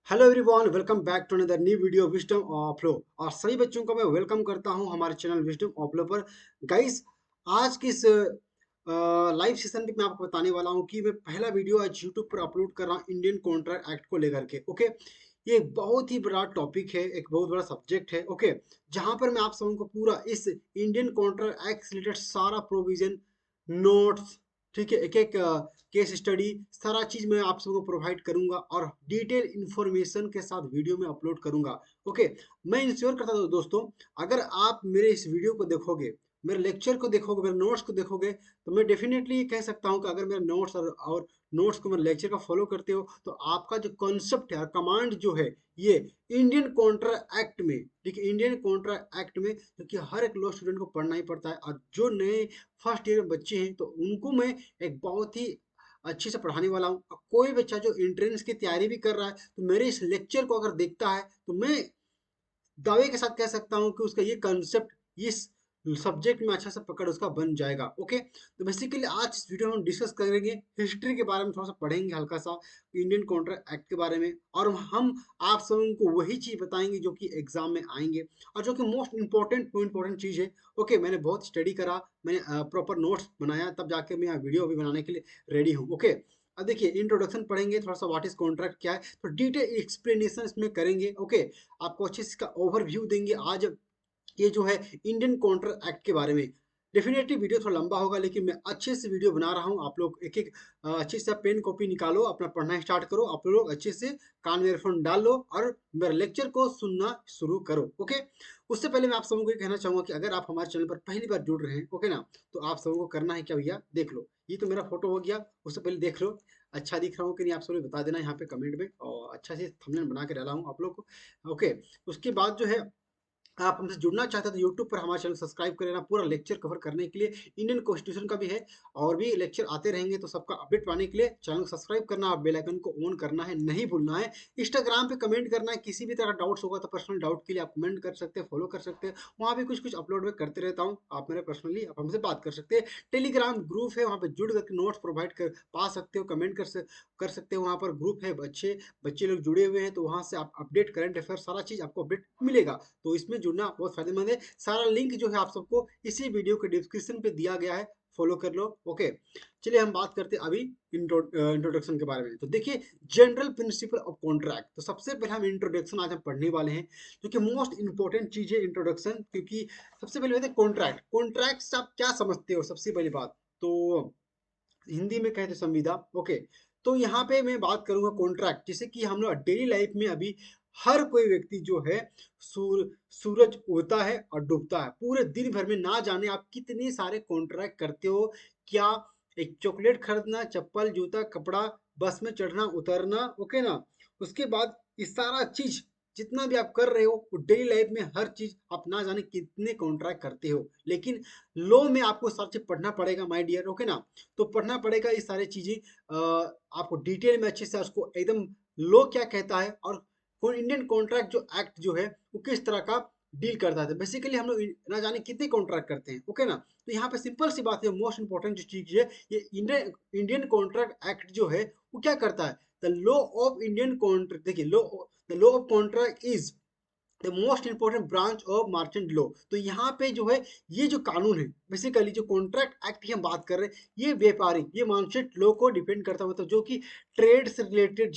Hello everyone, welcome back to another new video wisdom of law. और सभी बच्चों को मैं वेलकम करता हूं हमारे चैनल विजडम ऑफ लो पर। गाइस, आज की इस लाइव सेशन में मैं आपको बताने वाला हूं कि मैं पहला वीडियो आज यूट्यूब पर अपलोड कर रहा हूं इंडियन कॉन्ट्रैक्ट एक्ट को लेकर के। ओके, ये एक बहुत ही बड़ा टॉपिक है, एक बहुत बड़ा सब्जेक्ट है। ओके, जहां पर मैं आप सबको पूरा इस इंडियन कॉन्ट्रैक्ट एक्ट से रिलेटेड सारा प्रोविजन, नोट्स, ठीक है, एक एक केस स्टडी, सारा चीज मैं आप सबको प्रोवाइड करूंगा और डिटेल इंफॉर्मेशन के साथ वीडियो में अपलोड करूंगा। ओके, मैं इंश्योर करता हूं दोस्तों, अगर आप मेरे इस वीडियो को देखोगे, मेरे लेक्चर को देखोगे, मेरे नोट्स को देखोगे, तो मैं डेफिनेटली ये कह सकता हूं कि अगर मेरे नोट्स और नोट्स को, मेरे लेक्चर का फॉलो करते हो, तो आपका जो कॉन्सेप्ट है और कमांड जो है, ये इंडियन कॉन्ट्रैक्ट एक्ट में, ठीक है, इंडियन कॉन्ट्रैक्ट एक्ट में, क्योंकि हर एक लॉ स्टूडेंट को पढ़ना ही पड़ता है। और जो नए फर्स्ट ईयर बच्चे हैं, तो उनको मैं एक बहुत ही अच्छे से पढ़ाने वाला हूँ। कोई बच्चा जो एंट्रेंस की तैयारी भी कर रहा है, तो मेरे इस लेक्चर को अगर देखता है, तो मैं दावे के साथ कह सकता हूँ कि उसका ये कंसेप्ट इस सब्जेक्ट में अच्छा सा पकड़ उसका बन जाएगा। ओके, तो बेसिकली आज इस वीडियो में हम डिस्कस करेंगे हिस्ट्री के बारे में, थोड़ा सा पढ़ेंगे हल्का सा इंडियन कॉन्ट्रैक्ट एक्ट के बारे में, और हम आप सबको वही चीज बताएंगे जो कि एग्जाम में आएंगे और जो कि मोस्ट इंपॉर्टेंट चीज है। ओके, मैंने बहुत स्टडी करा, मैंने प्रॉपर नोट्स बनाया, तब जाके मैं वीडियो भी बनाने के लिए रेडी हूँ। ओके, अब देखिए, इंट्रोडक्शन पढ़ेंगे थोड़ा सा, व्हाट इज कॉन्ट्रैक्ट क्या है, तो डिटेल एक्सप्लेनेशन इसमें करेंगे। ओके, आपको अच्छे से इसका ओवरव्यू देंगे आज ये जो है इंडियन कॉन्ट्रैक्ट एक्ट के बारे में। डेफिनेटली वीडियो थोड़ा लंबा होगा, लेकिन मैं अच्छे से वीडियो बना रहा हूँ। आप लोग एक एक अच्छे से पेन कॉपी निकालो, अपना पढ़ना स्टार्ट करो। आप लोग अच्छे से कान में ईयरफोन डाल लो और मेरे लेक्चर को सुनना शुरू करो। ओके, उससे पहले मैं आप सबको ये कहना चाहूंगा कि अगर आप हमारे चैनल पर पहली बार जुड़ रहे हैं, ओके ना, तो आप सबको करना है क्या भैया, देख लो, ये तो मेरा फोटो हो गया, उससे पहले देख लो अच्छा दिख रहा हूँ कि नहीं, आप सब बता देना यहाँ पे कमेंट में, और अच्छा से थंबनेल बना के डाला हूँ आप लोग को। ओके, उसके बाद जो है, आप हमसे जुड़ना चाहते हैं तो यूट्यूब पर हमारा चैनल सब्सक्राइब कर लेना, पूरा लेक्चर कवर करने के लिए। इंडियन कॉन्स्टिट्यूशन का भी है, और भी लेक्चर आते रहेंगे, तो सबका अपडेट पाने के लिए चैनल को सब्सक्राइब करना और बेल आइकन को ऑन करना है, नहीं भूलना है। इंस्टाग्राम पे कमेंट करना है, किसी भी तरह डाउट्स होगा तो पर्सनल डाउट के लिए आप कमेंट कर सकते हैं, फॉलो कर सकते हैं, वहाँ भी कुछ कुछ अपलोड में करते रहता हूँ, आप मेरे पर्सनली आप हमसे बात कर सकते हैं। टेलीग्राम ग्रुप है, वहाँ पे जुड़ करके नोट्स प्रोवाइड कर पा सकते हो, कमेंट कर सकते हो, वहाँ पर ग्रुप है, बच्चे बच्चे लोग जुड़े हुए हैं, तो वहाँ से आप अपडेट, करंट अफेयर, सारा चीज़ आपको अपडेट मिलेगा। तो इसमें जुड़ना बहुत फायदेमंद है। सारा लिंक जो है आप सबको इसी वीडियो के डिस्क्रिप्शन पे दिया गया है, फॉलो कर लो। ओके, चलिए हम बात करते हैं अभी इंट्रोडक्शन के बारे में। तो देखिए, जनरल प्रिंसिपल ऑफ कॉन्ट्रैक्ट, तो सबसे पहले हम इंट्रोडक्शन आज हम पढ़ने वाले हैं, क्योंकि मोस्ट इंपॉर्टेंट चीज है इंट्रोडक्शन। क्योंकि सबसे पहले होते हैं कॉन्ट्रैक्ट। कॉन्ट्रैक्ट से आप क्या समझते हो, सबसे पहली बात तो हिंदी में कहते संविदा। ओके, तो यहाँ पे मैं बात करूंगा कॉन्ट्रैक्ट, जैसे कि हम लोग डेली लाइफ में अभी हर कोई व्यक्ति जो है, सूरज उगता है और डूबता है, पूरे दिन भर में ना जाने आप कितने सारे कॉन्ट्रैक्ट करते हो। क्या, एक चॉकलेट खरीदना, चप्पल, जूता, कपड़ा, बस में चढ़ना उतरना, ओके ना, उसके बाद ये सारा चीज जितना भी आप कर रहे हो, वो डेली लाइफ में हर चीज आप ना जाने कितने कॉन्ट्रैक्ट करते हो। लेकिन लॉ में आपको सब चीज पढ़ना पड़ेगा माय डियर, ओके ना, तो पढ़ना पड़ेगा ये सारी चीजें, आपको डिटेल में अच्छे से उसको एकदम लॉ क्या कहता है, और इंडियन कॉन्ट्रैक्ट जो एक्ट जो है वो किस तरह का डील करता है। बेसिकली हम लोग ना जाने कितने कॉन्ट्रैक्ट करते हैं, ओके ना, तो यहाँ पे सिंपल सी बात है, मोस्ट इंपॉर्टेंट जो चीज है, ये इंडियन कॉन्ट्रैक्ट एक्ट जो है वो क्या करता है, the law of Indian contract. देखिए, the law of contract is the most important branch of merchant law. तो यहाँ पे जो है, ये जो कानून है, बेसिकली जो कॉन्ट्रैक्ट एक्ट की हम बात कर रहे हैं, ये व्यापारी, ये मार्चेंट लॉ को डिपेंड करता है, मतलब जो कि ट्रेड से रिलेटेड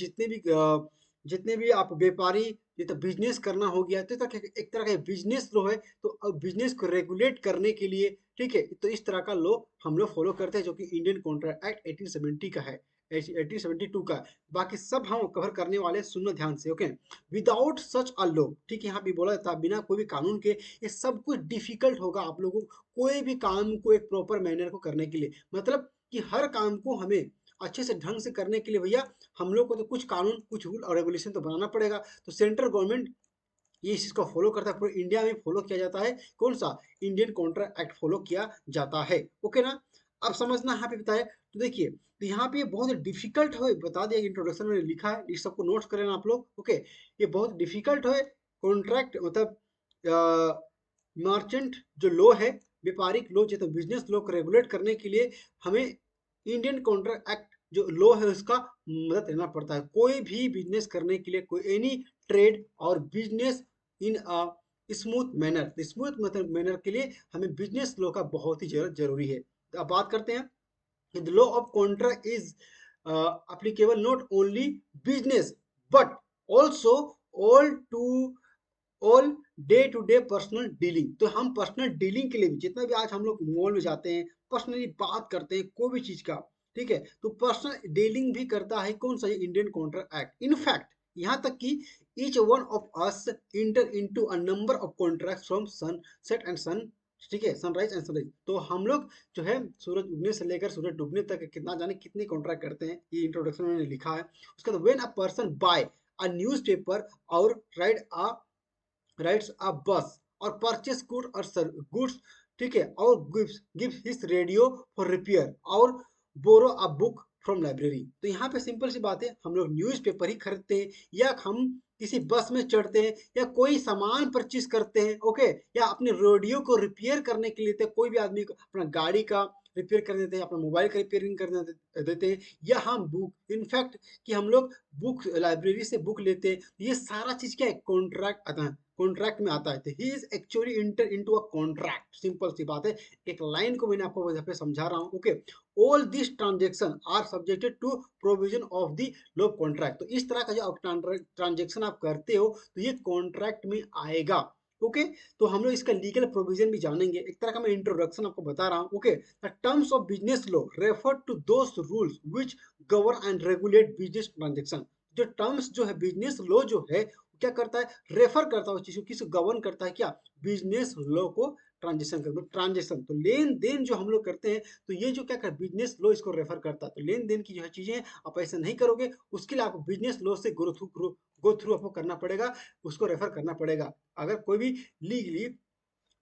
जितने भी आप व्यापारी, ये तो बिजनेस करना हो गया, तो एक तरह का बिजनेस लॉ है। तो अब बिजनेस को रेगुलेट करने के लिए, ठीक है, तो इस तरह का लॉ हम लोग फॉलो करते हैं, जो कि इंडियन कॉन्ट्रैक्ट एक्ट 1870 का है, 1872 का। बाकी सब हम कवर करने वाले, सुनना ध्यान से। Okay, without such a law, ठीक है, यहाँ भी बोला था, बिना कोई भी कानून के ये सब कुछ डिफिकल्ट होगा आप लोगों को, कोई भी काम को एक प्रॉपर मैनर को करने के लिए, मतलब कि हर काम को हमें अच्छे से ढंग से करने के लिए भैया, हम लोग को तो कुछ कानून, कुछ रूल और रेगुलेशन तो बनाना पड़ेगा। तो सेंट्रल गवर्नमेंट ये इस चीज को फॉलो करता है, पूरे इंडिया में फॉलो किया जाता है, कौन सा, इंडियन कॉन्ट्रैक्ट एक्ट फॉलो किया जाता है। ओके ना, अब समझना यहाँ पे बताया। तो देखिए, तो यहाँ पे ये बहुत डिफिकल्ट है, बता दिया इंट्रोडक्शन में लिखा है, इस सबको नोट्स कर लेना आप लोग। ओके, ये बहुत डिफिकल्ट है कॉन्ट्रैक्ट, मतलब मर्चेंट जो लॉ है, व्यापारिक लॉ, जो बिजनेस लॉ को रेगुलेट करने के लिए हमें इंडियन कॉन्ट्रैक्ट एक्ट जो लॉ है उसका मदद लेना पड़ता है। कोई भी बिजनेस करने के लिए, कोई एनी ट्रेड और business in a smooth manner, smooth manner के लिए हमें बिजनेस लॉ का बहुत ही जरूरी है। तो अब बात करते हैं, the law of contract is applicable not only business but also all to all day to day personal dealing. तो हम पर्सनल डीलिंग के लिए भी, जितना भी आज हम लोग मॉल में जाते हैं, पर्सनली बात करते हैं कोई भी चीज का, ठीक है, तो पर्सनल डीलिंग भी करता है कौन सा, इंडियन कॉन्ट्रैक्ट एक्ट। इनफैक्ट यहाँ तक कि each one of us enter into a number of contracts from sunset and sun, ठीक है, सनराइज एंड सनराइज। तो हम लोग जो है सूरज उगने से लेकर सूरज डूबने तक कितना जाने कितने कॉन्ट्रैक्ट करते हैं, ये इंट्रोडक्शन में लिखा है। उसके बाद when a person by a newspaper और राइड्स अ बस और परचेस गुड्स, ठीक है, और gives his radio for repair और बोरो अ बुक फ्रॉम लाइब्रेरी। तो यहाँ पे सिंपल सी बात है, हम लोग न्यूज़पेपर ही खरीदते हैं, या हम किसी बस में चढ़ते हैं, या कोई सामान परचेज करते हैं, ओके, या अपने रेडियो को रिपेयर करने के लिए, तो कोई भी आदमी को अपना गाड़ी का रिपेयर कर देते हैं, अपना मोबाइल का रिपेयरिंग कर देते हैं, या हम बुक, इनफैक्ट कि हम लोग बुक लाइब्रेरी से बुक लेते हैं, ये सारा चीज क्या है, कॉन्ट्रैक्ट आता है, कॉन्ट्रैक्ट में आता है। तो he is actually enter into a contract, simple सी बात है। एक लाइन को मैंने आपको यहाँ पे समझा रहा हूँ, okay. All this transaction are subjected to provision of the law contract. तो इस तरह का जो ट्रांजेक्शन आप करते हो, तो ये कॉन्ट्रैक्ट में आएगा, ओके। तो हम लोग इसका लीगल प्रोविजन भी जानेंगे, एक तरह का मैं इंट्रोडक्शन आपको बता रहा हूँ, okay. The terms of business law refer to those rules which govern and regulate business transaction. जो टर्म्स जो है बिजनेस लॉ जो है, क्या करता है, रेफर करता है उस चीज को, किस गवर्न करता है, क्या, बिजनेस लॉ को, ट्रांजेक्शन कर, ट्रांजेक्शन तो लेन देन जो हम लोग करते हैं, तो ये जो क्या कर, बिजनेस लॉ इसको रेफर करता है। तो लेन देन की जो है चीजें आप ऐसा नहीं करोगे, उसके लिए आपको बिजनेस लॉ से गो थ्रू आपको करना पड़ेगा, उसको रेफर करना पड़ेगा, अगर कोई भी लीगली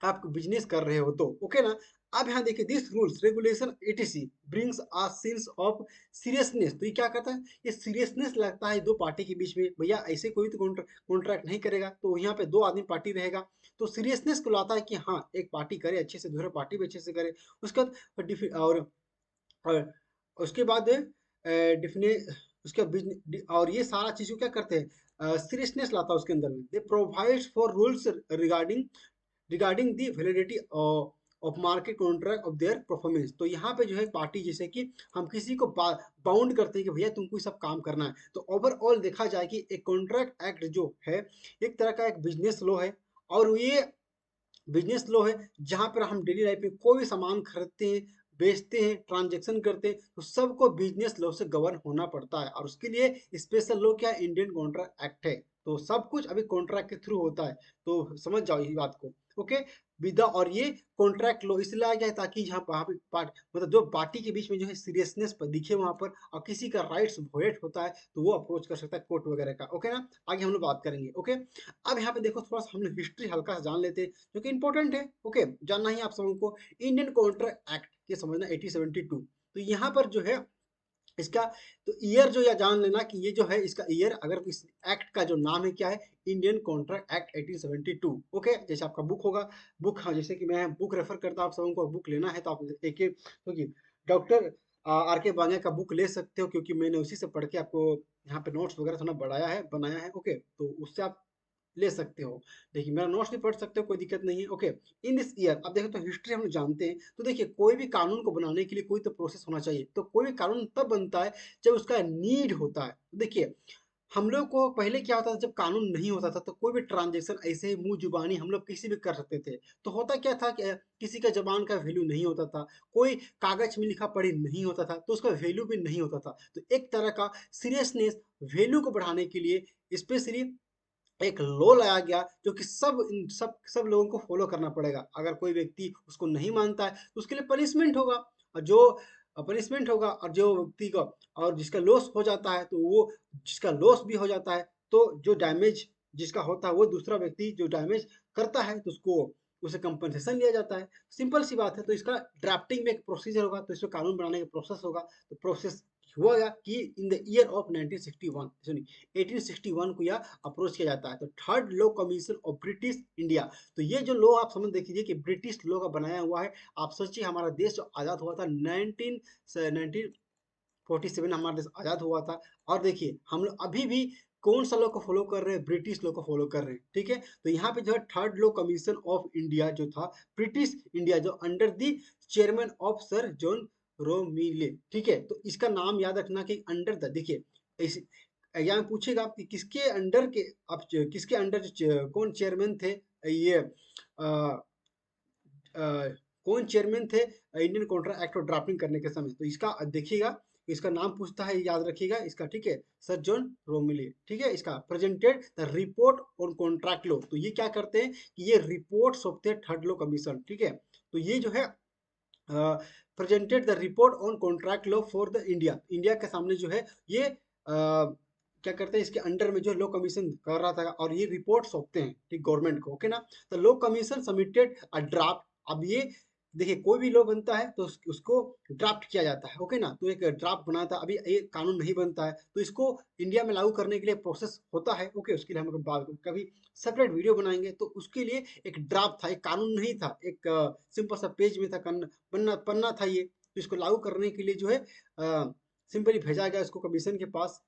आप बिजनेस कर रहे हो तो, ओके ना। अब यहाँ देखिए, this rules regulation etc brings a sense of seriousness. तो ये क्या करता है, ये सीरियसनेस लगता है दो पार्टी के बीच में, भैया ऐसे कोई तो कॉन्ट्रैक्ट नहीं करेगा, तो यहाँ पे दो आदमी पार्टी रहेगा, तो सीरियसनेस को लाता है कि हाँ एक पार्टी करे अच्छे से, दूसरा पार्टी भी अच्छे से करे। उसके बाद और उसके बाद डिफिने उसका बिजनेस, और ये सारा चीज को क्या करते हैं, सीरियसनेस लाता है उसके अंदर में। They provides for rules regarding the validity of market contract of their performance. तो यहाँ पे जो है पार्टी, जैसे कि हम किसी को बाउंड करते हैं कि भैया तुमको सब काम करना है। तो ओवरऑल देखा जाए कि एक कॉन्ट्रैक्ट एक्ट जो है, एक तरह का एक बिजनेस लॉ है, और ये बिजनेस लॉ है जहां पर हम डेली लाइफ में कोई भी सामान खरीदते हैं, बेचते हैं, ट्रांजेक्शन करते हैं, तो सबको बिजनेस लॉ से गवर्न होना पड़ता है, और उसके लिए स्पेशल लॉ क्या, इंडियन कॉन्ट्रैक्ट एक्ट है। तो सब कुछ अभी कॉन्ट्रैक्ट के थ्रू होता है, तो समझ जाओ ये बात को, ओके। विदा, और ये कॉन्ट्रैक्ट लॉ इसलिए आ गया है ताकि जहाँ वहाँ पे मतलब जो पार्टी के बीच में जो है सीरियसनेस पर दिखे वहां पर, और किसी का राइट्स वोलेट होता है तो वो अप्रोच कर सकता है कोर्ट वगैरह का, ओके ना। आगे हम लोग बात करेंगे, ओके। अब यहाँ पे देखो, थोड़ा सा हम लोग हिस्ट्री हल्का सा जान लेते हैं, जो कि इंपॉर्टेंट है, ओके, जानना ही आप सबको। इंडियन कॉन्ट्रैक्ट एक्ट ये समझना 1872। तो यहाँ पर जो है इसका, तो ईयर जो या जान लेना कि ये जो है इसका ईयर, अगर इस एक्ट का जो नाम है क्या है, इंडियन कॉन्ट्रैक्ट एक्ट 1872, ओके। जैसे आपका बुक होगा, बुक, हाँ, जैसे कि मैं बुक रेफर करता हूँ, आप सबको बुक लेना है तो आप एक एक, क्योंकि डॉक्टर आर के बांगे का बुक ले सकते हो, क्योंकि मैंने उसी से पढ़ के आपको यहाँ पे नोट्स वगैरह थोड़ा बढ़ाया है, बनाया है, ओके। तो उससे आप ले सकते हो, देखिए मेरा नोट्स भी पढ़ सकते हो, कोई दिक्कत नहीं है, ओके। इन दिस ईयर, अब देखो तो हिस्ट्री हम लोग जानते हैं, तो देखिए कोई भी कानून को बनाने के लिए कोई तो प्रोसेस होना चाहिए, तो कोई भी कानून तब बनता है जब उसका नीड होता है। देखिए हम लोग को पहले क्या होता था, जब कानून नहीं होता था तो कोई भी ट्रांजेक्शन ऐसे ही मुंह जुबानी हम लोग किसी भी कर सकते थे। तो होता क्या था कि किसी का जबान का वैल्यू नहीं होता था, कोई कागज में लिखा पढ़ी नहीं होता था, तो उसका वैल्यू भी नहीं होता था। तो एक तरह का सीरियसनेस, वैल्यू को बढ़ाने के लिए स्पेशली एक लॉ लाया गया, जो कि सब लोगों को फॉलो करना पड़ेगा। अगर कोई व्यक्ति उसको नहीं मानता है तो उसके लिए पनिशमेंट होगा, और जो पनिशमेंट होगा, और जो व्यक्ति का, और जिसका लॉस हो जाता है, तो वो, जिसका लॉस भी हो जाता है, तो जो डैमेज जिसका होता है, वो दूसरा व्यक्ति जो डैमेज करता है, तो उसको उसे कंपनसेशन लिया जाता है। सिंपल सी बात है। तो इसका ड्राफ्टिंग में एक प्रोसीजर होगा, तो इसमें कानून बनाने का प्रोसेस होगा। तो प्रोसेस हुआ कि इन द ईयर ऑफ 1961, सुनिए, 1861 को यह अप्रोच किया जाता है। तो third law commission of British India. तो ये जो लॉ आप समझ देखिए कि ब्रिटिश लॉ का बनाया हुआ है। आप सोचिए हमारा देश जो आज़ाद हुआ था 19 47 हमारा देश आज़ाद हुआ था। और देखिए हम लोग अभी भी कौन सा लॉ को फॉलो कर रहे हैं, ब्रिटिश लॉ को फॉलो कर रहे हैं, ठीक है। तो यहाँ पे जो है third law commission of India जो था, ब्रिटिश इंडिया, जो under the chairman of sir John Romilly, ठीक है। तो इसका नाम याद रखना कि अंडर द, देखिए इस एग्जाम में पूछेगा कि किसके अंडर के, आप किसके अंडर कौन चेयरमैन थे, ये अ, कौन चेयरमैन थे इंडियन कॉन्ट्रैक्ट एक्ट और ड्राफ्टिंग करने के समय। तो इसका देखिएगा, इसका नाम पूछता है, याद रखिएगा इसका, ठीक है। सर जॉन रोमिली, ठीक है। इसका presented the report on contract law. तो ये क्या करते हैं कि ये रिपोर्ट सौंपते हैं थर्ड लॉ कमीशन, ठीक है। तो ये जो है presented the report on contract law for the India, India के सामने जो है ये क्या करते हैं, इसके अंडर में जो लॉ कमीशन कर रहा था और ये रिपोर्ट सौंपते हैं, ठीक, गवर्नमेंट को, ओके ना। तो law commission submitted a draft. अब ये देखिए कोई भी लॉ बनता है तो उसको ड्राफ्ट किया जाता है, ओके ना। तो एक ड्राफ्ट बना था, अभी ये कानून नहीं बनता है तो इसको इंडिया में लागू करने के लिए प्रोसेस होता है, ओके। उसके लिए हम कभी सेपरेट वीडियो बनाएंगे। तो उसके लिए एक ड्राफ्ट था, एक कानून नहीं था, एक सिंपल सा पेज में था, पन्ना पन्ना था ये। तो इसको लागू करने के लिए जो है सिंपली भेजा गया इसको कमीशन के पास,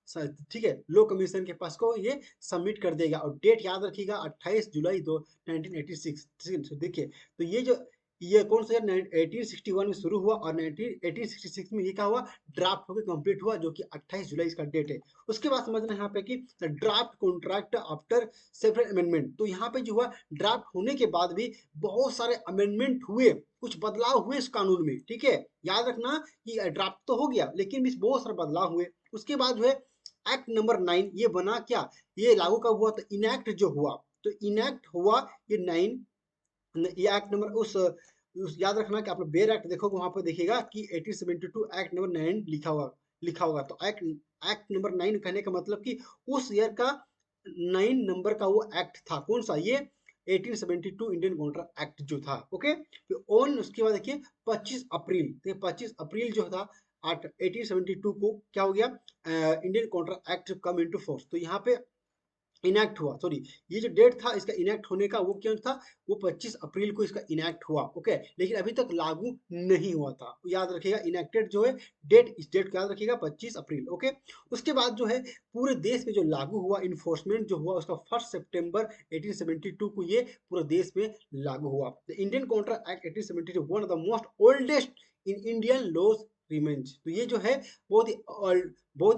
ठीक है, लो कमीशन के पास को ये सबमिट कर देगा। और डेट याद रखिएगा 28 जुलाई 1986। देखिए तो ये जो ये कौन सा 1861 में शुरू हुआ और 1866 में ये क्या हुआ, ड्राफ्ट होकर कंप्लीट हुआ, जो कि 28 जुलाई इसका डेट है। उसके बाद समझना यहाँ पे कि draft contract after several amendment. तो यहाँ पे जो हुआ ड्राफ्ट होने के बाद भी बहुत सारे अमेंडमेंट हुए, कुछ बदलाव हुए इस कानून में, ठीक है। याद रखना कि ड्राफ्ट तो हो गया लेकिन भी बहुत सारे बदलाव हुए। उसके बाद जो है एक्ट नंबर 9 ये बना, क्या ये लागू कब हुआ, तो इनैक्ट जो हुआ, तो इनैक्ट हुआ ये 9, ये एक्ट नंबर उस याद रखना कि आप लोग बेयर एक्ट देखोगे वहां पर देखिएगा कि 1872 एक्ट नंबर 9 लिखा होगा। तो एक्ट एक्ट नंबर 9 कहने का मतलब कि उस ईयर का 9 नंबर का वो एक्ट था, कौन सा, ये 1872 इंडियन कॉन्ट्रैक्ट एक्ट जो था, ओके। तो ऑन उसके बाद देखिए 25 अप्रैल, तो 25 अप्रैल जो था 1872 को क्या हो गया, Indian Contract act come into force. तो यहाँ पे इनैक्ट हुआ, सॉरी, ये जो डेट था इसका इनैक्ट होने का वो क्या था, वो 25 अप्रैल को इसका इनैक्ट हुआ, ओके। लेकिन अभी तक लागू नहीं हुआ था, याद रखिएगा इनैक्टेड जो है डेट, इस डेट को याद रखिएगा 25 अप्रैल, ओके। उसके बाद जो है पूरे देश में जो लागू हुआ, इन्फोर्समेंट जो हुआ उसका 1 सितंबर 1872 को ये पूरे देश में लागू हुआ। The Indian Contract Act 1872 one of the most oldest in Indian laws remains. तो ये जो है बहुत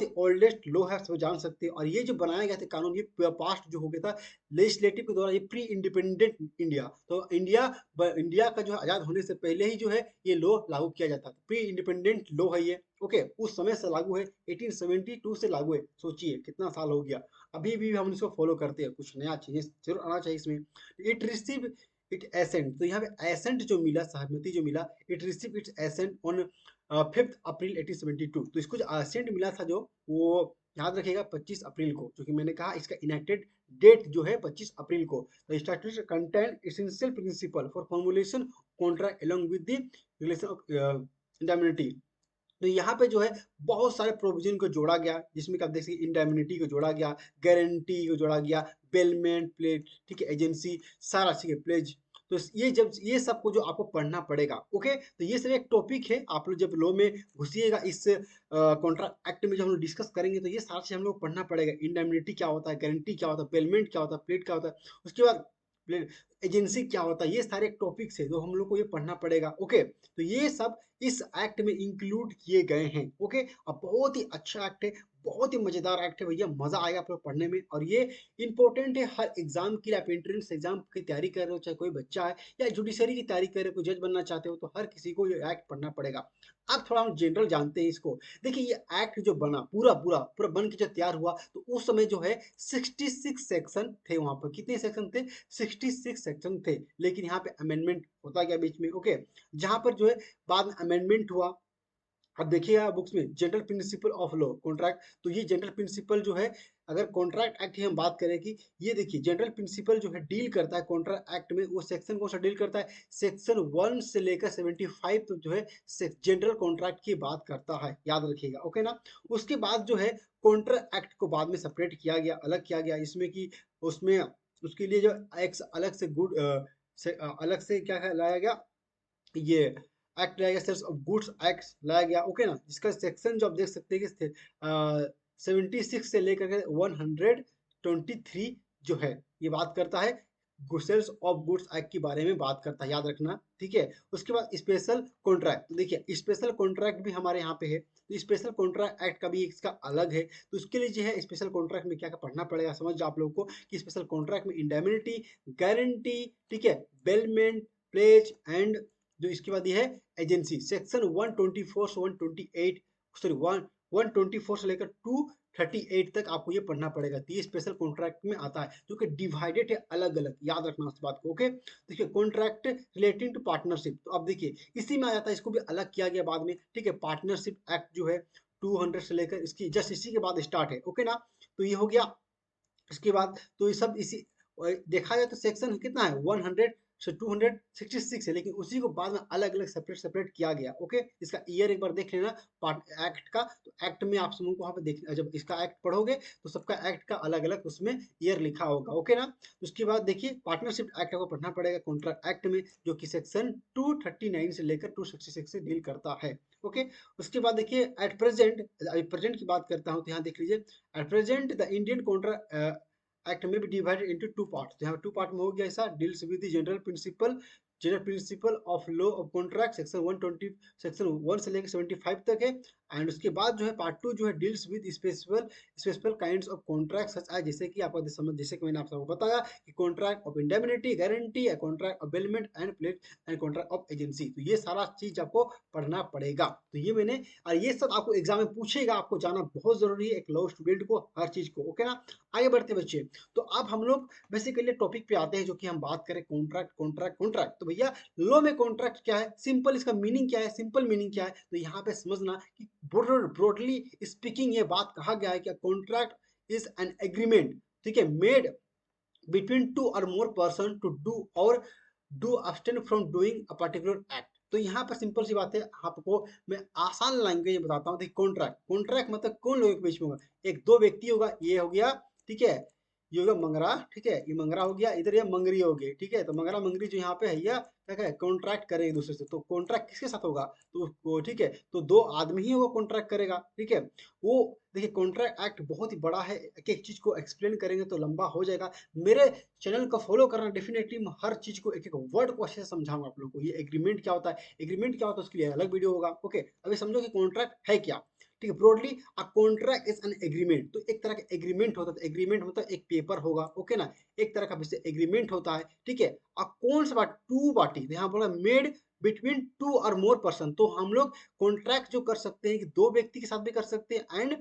ही ओल्डेस्ट लॉ है, सब जान सकते हैं। और ये जो बनाया गया था कानून, ये पास्ट जो हो गया था लेजिस्लेटिव के द्वारा, ये प्री इंडिपेंडेंट इंडिया, तो इंडिया का जो आजाद होने से पहले ही जो है ये लॉ लागू किया जाता था, प्री इंडिपेंडेंट लॉ है ये, ओके। उस समय से लागू है, 1872 से लागू है, सोचिए कितना साल हो गया, अभी भी हम इसको फॉलो करते हैं। कुछ नया चेंजेस जरूर आना चाहिए इसमें। इट रिसीव इट एसेंट, तो यहाँ पे एसेंट जो मिला, सहमति जो मिला, it receive its assent on 5 April 1872। तो इसको जो एसेंट मिला था जो, वो याद रखिएगा 25 अप्रैल को, जो कि मैंने कहा इसका इनेक्टेड डेट जो है 25 अप्रैल को। The statute contain essential principle for formulation contract along with the relation of indemnity. तो यहाँ पे जो है बहुत सारे प्रोविजन को जोड़ा गया, जिसमें आप देख सकते इंडेमनिटी को जोड़ा गया, गारंटी को जोड़ा गया, बेलमेंट प्लेट, ठीक है, एजेंसी, सारा चीज प्लेज। तो ये जब ये सबको जो आपको पढ़ना पड़ेगा, ओके। तो ये सब एक टॉपिक है, आप लोग जब लॉ में घुसिएगा इस कॉन्ट्रैक्ट एक्ट में जब हम लोग डिस्कस करेंगे तो ये सारा चीज हम लोग पढ़ना पड़ेगा। इंडेमनिटी क्या होता है, गारंटी क्या होता है, पेलमेंट क्या होता है, प्लेट क्या होता है, उसके बाद एजेंसी क्या होता है, ये सारे टॉपिक्स है जो हम लोग को ये पढ़ना पड़ेगा, ओके। तो ये सब इस एक्ट में इंक्लूड किए गए हैं, ओके। अब बहुत ही अच्छा एक्ट है, बहुत ही मजेदार एक्ट है भैया, मजा आएगा आप लोग पढ़ने में। और ये इंपॉर्टेंट है हर एग्जाम के लिए, आप एंट्रेंस एग्जाम की तैयारी कर रहे हो, चाहे कोई बच्चा है या जुडिशरी की तैयारी कर रहे हो, कोई जज बनना चाहते हो, तो हर किसी को ये एक्ट पढ़ना पड़ेगा। अब थोड़ा हम जनरल जानते हैं इसको। देखिए ये एक्ट जो बना पूरा पूरा पूरा बन के जो तैयार हुआ, तो उस समय जो है 66 सेक्शन थे, वहां पर कितने सेक्शन थे, 66 सेक्शन थे। लेकिन यहाँ पे अमेंडमेंट होता गया बीच में, ओके। जहां पर जो है बाद में अमेंडमेंट हुआ। अब देखिएगा बुक्स में general principle of law contract, तो ये जनरल प्रिंसिपल जो है, अगर कॉन्ट्रैक्ट एक्ट की हम बात करें कि ये देखिए जनरल प्रिंसिपल जो है डील करता है कॉन्ट्रैक्ट एक्ट में, वो सेक्शन कौन सा डील करता है, सेक्शन 1 से लेकर 75 तो जो है जनरल कॉन्ट्रैक्ट की बात करता है, याद रखिएगा, ओके ना। उसके बाद जो है कॉन्ट्रैक्ट एक्ट को बाद में सेपरेट किया गया, अलग किया गया, इसमें कि उसमें उसके लिए जो एक्ट अलग से गुड से अलग से क्या लाया गया, ये एक्ट लाया गया, सेल्स ऑफ गुड्स एक्ट लाया गया, ओके ना, जिसका सेक्शन जो आप देख सकते हैं कि 76 से लेकर के 123 जो है ये बात करता है सेल्स ऑफ गुड्स एक्ट के बारे में बात करता है, याद रखना, ठीक है। उसके बाद स्पेशल कॉन्ट्रैक्ट, तो देखिए स्पेशल कॉन्ट्रैक्ट भी हमारे यहाँ पे है, तो स्पेशल कॉन्ट्रैक्ट एक्ट का भी इसका अलग है, तो उसके लिए जो है स्पेशल कॉन्ट्रैक्ट में क्या क्या पढ़ना पड़ेगा, समझ जाओ आप लोगों को कि स्पेशल कॉन्ट्रैक्ट में इंडेमनिटी, गारंटी, ठीक है, बेलमेंट, प्लेज एंड जो इसके बाद ये है एजेंसी, सेक्शन 124 से 128, सॉरी 124 से लेकर 238 तक आपको ये पढ़ना पड़ेगा, तो ये स्पेशल कॉन्ट्रैक्ट में आता है, जो कि डिवाइडेड है अलग अलग, याद रखना उस बात को, ओके। देखिए कॉन्ट्रैक्ट रिलेटिंग टू पार्टनरशिप, तो अब देखिए इसी में आ जाता है, इसको भी अलग किया गया बाद में, ठीक है। पार्टनरशिप एक्ट जो है 200 से लेकर इसकी जस्ट इसी के बाद स्टार्ट है, ओके ना, तो ये हो गया। इसके बाद तो ये सब इसी देखा जाए तो सेक्शन कितना है 100 से 266 है, लेकिन उसी को बाद में अलग अलग सेपरेट सेपरेट किया गया, ओके। इसका ईयर एक बार देख लेना पार्ट एक्ट का, तो एक्ट में आप समूह को वहाँ पे देख, जब इसका एक्ट पढ़ोगे तो सबका एक्ट का अलग अलग उसमें ईयर लिखा होगा, ओके ना। उसके बाद देखिए पार्टनरशिप एक्ट को पढ़ना पड़ेगा कॉन्ट्रैक्ट एक्ट में, जो कि सेक्शन 239 से लेकर 266 से डील करता है, ओके। उसके बाद देखिए एट प्रेजेंट, अभी प्रेजेंट की बात करता हूँ तो यहाँ देख लीजिए, at present the Indian Contract act में भी डिवाइडेड इनटू टू पार्ट, तो यहाँ टू पार्ट में हो गया ऐसा, deals with the general principle of law of contract, section 120, section 1 से लेकर 75 तक है। एंड उसके बाद जो है पार्ट 2 जो है deals with specific kinds of contract such as, जैसे कि आपको समझ, जैसे कि मैंने आप सबको बताया कि contract of indemnity, guarantee, contract of bailment end plate and contract of agency, तो ये सारा चीज आपको पढ़ना पड़ेगा, तो ये मैंने, और ये सब आपको एग्जाम में पूछेगा, आपको जाना बहुत जरूरी है एक लॉ स्टूडेंट को, हर चीज को, ओके ना। आगे बढ़ते बच्चे, तो अब हम लोग बेसिकली टॉपिक पे आते हैं, जो कि हम बात करें कॉन्ट्रैक्ट कॉन्ट्रैक्ट कॉन्ट्रैक्ट, तो भैया लॉ में कॉन्ट्रैक्ट क्या है, सिंपल इसका मीनिंग क्या है, सिंपल मीनिंग क्या है, तो यहाँ पे समझना कि ब्रॉडली स्पीकिंग ये बात कहा गया है कि कॉन्ट्रैक्ट इज एन एग्रीमेंट, ठीक है, मेड बिटवीन टू और मोर पर्सन टू डू और do abstain from doing a particular act, तो यहाँ पर सिंपल सी बात है, आपको मैं आसान लैंग्वेज में बताता हूँ, देखिए कॉन्ट्रैक्ट, कॉन्ट्रैक्ट मतलब कौन लोगों के बीच में होगा, एक दो व्यक्ति होगा, ये हो गया, ठीक है, ये होगा मंगरा, ठीक है, ये मंगरा हो गया, इधर ये मंगरी हो गई, ठीक है, तो मंगरा मंगरी जो यहाँ पे है या क्या क्या कॉन्ट्रैक्ट करे एक दूसरे से, तो कॉन्ट्रैक्ट किसके साथ होगा, तो ठीक है, तो दो आदमी ही होगा कॉन्ट्रैक्ट करेगा, ठीक है। वो देखिए कॉन्ट्रैक्ट एक्ट बहुत ही बड़ा है, एक एक चीज को एक्सप्लेन करेंगे तो लंबा हो जाएगा, मेरे चैनल को फॉलो करना डेफिनेटली, मैं हर चीज को एक एक वर्ड को अच्छे से समझाऊंगा आप लोगों को, ये एग्रीमेंट क्या होता है, एग्रीमेंट क्या होता है उसके लिए अलग वीडियो होगा, ओके। अभी समझो कि कॉन्ट्रैक्ट है क्या, ठीक है, broadly a contract is an agreement, तो एक तरह का एग्रीमेंट होता है, एग्रीमेंट मतलब एक पेपर होगा, ओके ना, एक तरह का एग्रीमेंट होता है, ठीक है। अब कौन सा बात, टू पार्टी, यहाँ बोला मेड बिटवीन टू और मोर पर्सन, तो हम लोग कॉन्ट्रैक्ट जो कर सकते हैं कि दो व्यक्ति के साथ भी कर सकते हैं एंड